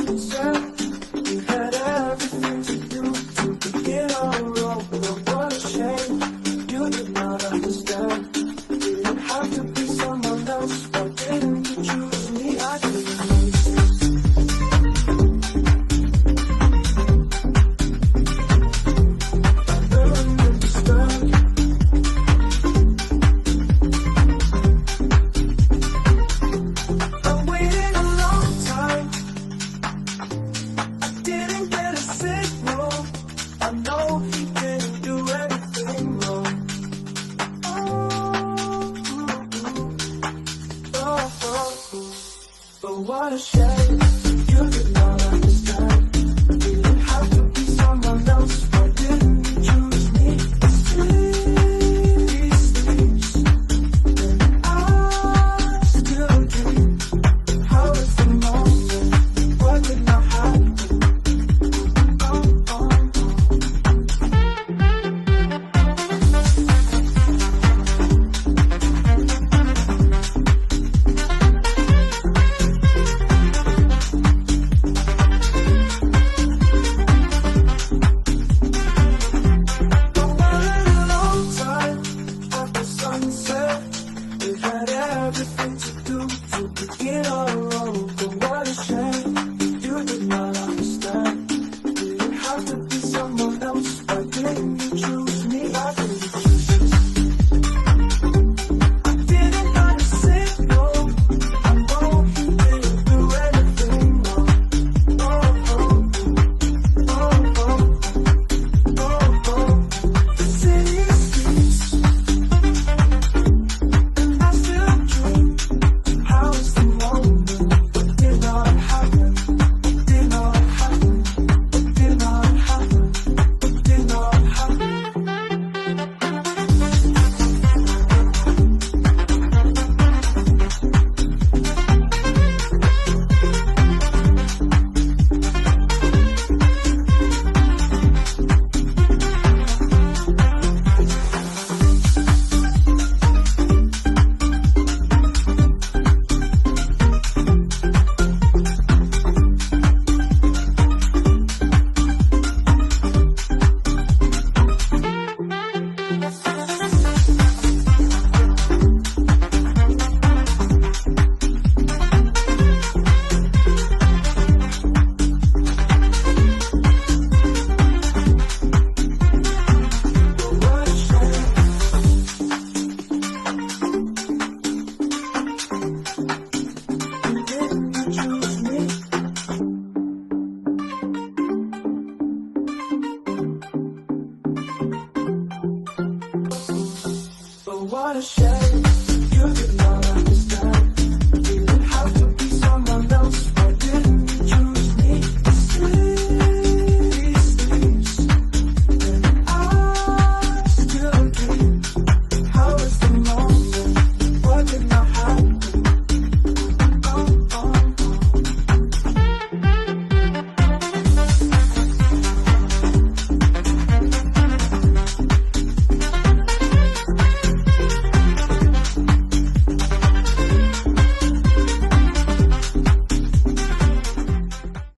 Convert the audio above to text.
sunset. We had everything to do to begin our road. But what a shame, you did not understand. You didn't have to be someone else. Why didn't you choose me? I didn't know. What a shame, you did not understand. You didn't have to be someone else. Why didn't you choose me? These sleeps, and I still dream. How is the moment? What did not happen? Everything to do to begin our road. But what a shame, you did not understand. You didn't have to be someone else. Why didn't you choose me? I didn't choose you. I didn't have to say no. I know you didn't do anything wrong. The city streets, and I still dream. How is the moment? What did not happen? What did not happen? What did not happen? What did not happen? What a shame, you did not